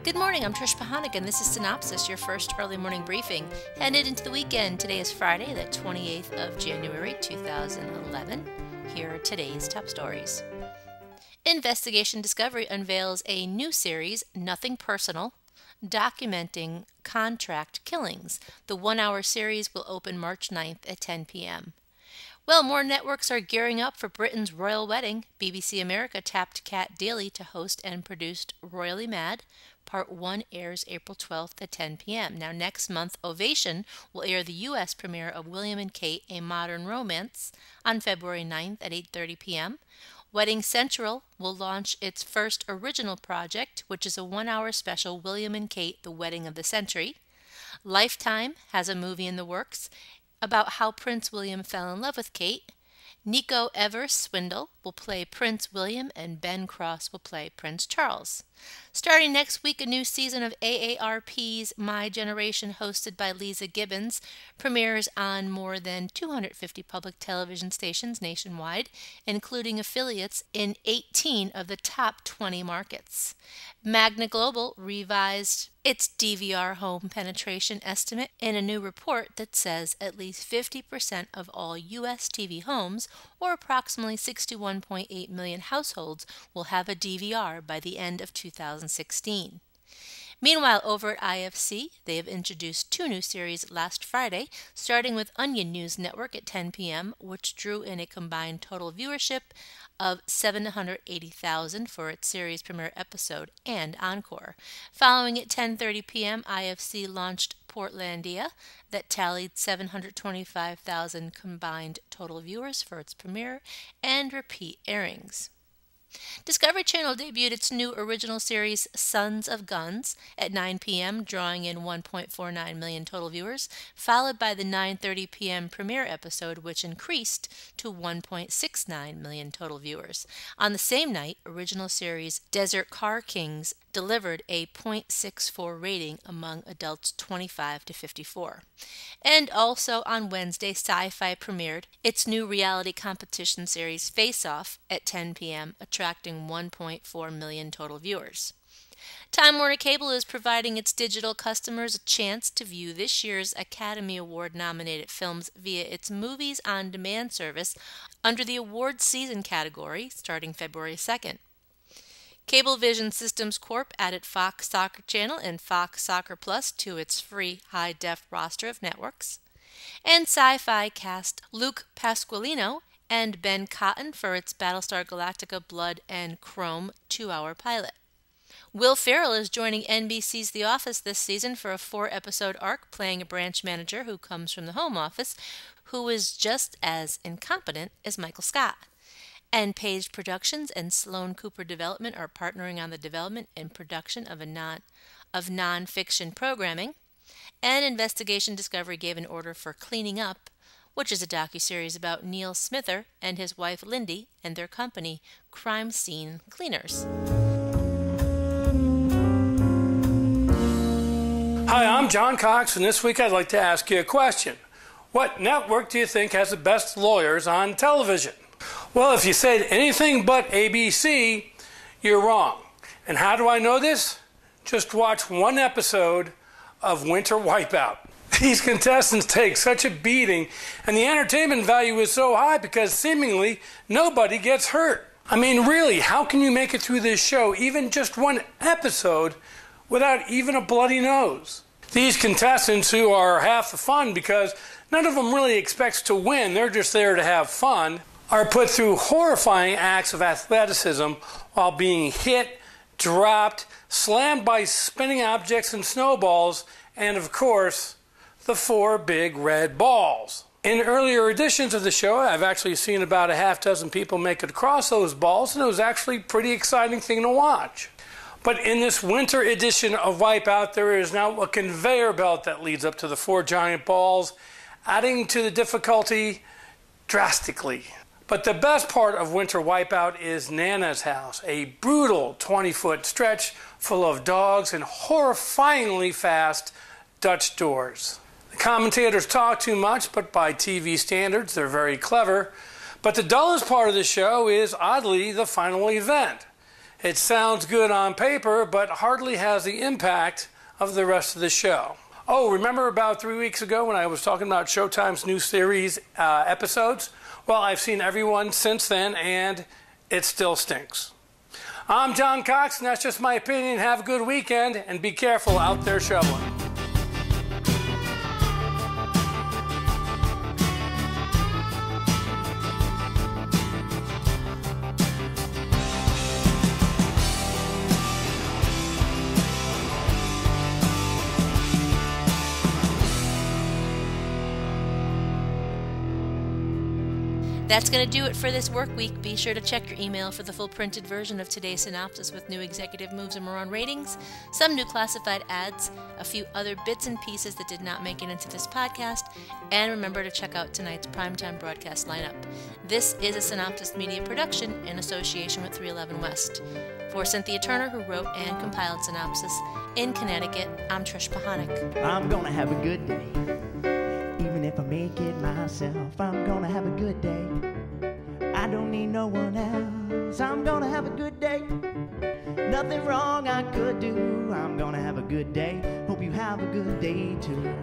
Good morning, I'm Trish Pahanik, and this is Cynopsis, your first early morning briefing. Headed into the weekend, today is Friday, the 28th of January, 2011. Here are today's top stories. Investigation Discovery unveils a new series, Nothing Personal, documenting contract killings. The one-hour series will open March 9th at 10 p.m. Well, more networks are gearing up for Britain's royal wedding. BBC America tapped Cat Daly to host and produced Royally Mad. Part 1 airs April 12th at 10 p.m. Now, next month, Ovation will air the U.S. premiere of William and Kate, A Modern Romance, on February 9th at 8:30 p.m. Wedding Central will launch its first original project, which is a one-hour special, William and Kate, The Wedding of the Century. Lifetime has a movie in the works about how Prince William fell in love with Kate. Nico Evers Swindle will play Prince William, and Ben Cross will play Prince Charles. Starting next week, a new season of AARP's My Generation, hosted by Lisa Gibbons, premieres on more than 250 public television stations nationwide, including affiliates in 18 of the top 20 markets. Magna Global revised its DVR home penetration estimate in a new report that says at least 50% of all U.S. TV homes, or approximately 61.8 million households, will have a DVR by the end of 2016. Meanwhile, over at IFC, they have introduced two new series last Friday, starting with Onion News Network at 10 p.m., which drew in a combined total viewership of 780,000 for its series premiere episode and encore. Following at 10:30 p.m., IFC launched Portlandia, that tallied 725,000 combined total viewers for its premiere and repeat airings. Discovery Channel debuted its new original series, Sons of Guns, at 9 p.m., drawing in 1.49 million total viewers, followed by the 9:30 p.m. premiere episode, which increased to 1.69 million total viewers. On the same night, original series Desert Car Kings delivered a 0.64 rating among adults 25 to 54. And also on Wednesday, Sci-Fi premiered its new reality competition series, Face Off, at 10 p.m., attracting 1.4 million total viewers. Time Warner Cable is providing its digital customers a chance to view this year's Academy Award-nominated films via its Movies on Demand service under the Awards Season category, starting February 2nd. Cablevision Systems Corp added Fox Soccer Channel and Fox Soccer Plus to its free high-def roster of networks. And Sci-Fi cast Luke Pasqualino and Ben Cotton for its Battlestar Galactica Blood and Chrome 2-hour pilot. Will Ferrell is joining NBC's The Office this season for a 4-episode arc, playing a branch manager who comes from the home office, who is just as incompetent as Michael Scott. And Page Productions and Sloan Cooper Development are partnering on the development and production of non-fiction programming. And Investigation Discovery gave an order for Cleaning Up, which is a docuseries about Neil Smither and his wife Lindy and their company, Crime Scene Cleaners. Hi, I'm John Cox, and this week I'd like to ask you a question. What network do you think has the best lawyers on television? Well, if you said anything but ABC, you're wrong. And how do I know this? Just watch one episode of Winter Wipeout. These contestants take such a beating, and the entertainment value is so high because seemingly nobody gets hurt. I mean, really, how can you make it through this show, even just one episode, without even a bloody nose? These contestants, who are half the fun because none of them really expects to win, they're just there to have fun, are put through horrifying acts of athleticism while being hit, dropped, slammed by spinning objects and snowballs, and of course, the 4 big red balls. In earlier editions of the show, I've actually seen about a half dozen people make it across those balls, and it was actually a pretty exciting thing to watch. But in this winter edition of Wipeout, there is now a conveyor belt that leads up to the 4 giant balls, adding to the difficulty drastically. But the best part of Winter Wipeout is Nana's house, a brutal 20-foot stretch full of dogs and horrifyingly fast Dutch doors. The commentators talk too much, but by TV standards, they're very clever. But the dullest part of the show is, oddly, the final event. It sounds good on paper, but hardly has the impact of the rest of the show. Oh, remember about 3 weeks ago when I was talking about Showtime's new series episodes? Well, I've seen everyone since then, and it still stinks. I'm John Cox, and that's just my opinion. Have a good weekend, and be careful out there shoveling. That's going to do it for this work week. Be sure to check your email for the full printed version of today's synopsis with new executive moves and Moron ratings, some new classified ads, a few other bits and pieces that did not make it into this podcast, and remember to check out tonight's primetime broadcast lineup. This is a Cynopsis Media production in association with 311 West. For Cynthia Turner, who wrote and compiled Synopsis in Connecticut, I'm Trish Pahanik. I'm gonna have a good day. Even if I make it myself, I'm gonna have a good day. I don't need no one else. I'm gonna have a good day. Nothing wrong I could do. I'm gonna have a good day. Hope you have a good day too.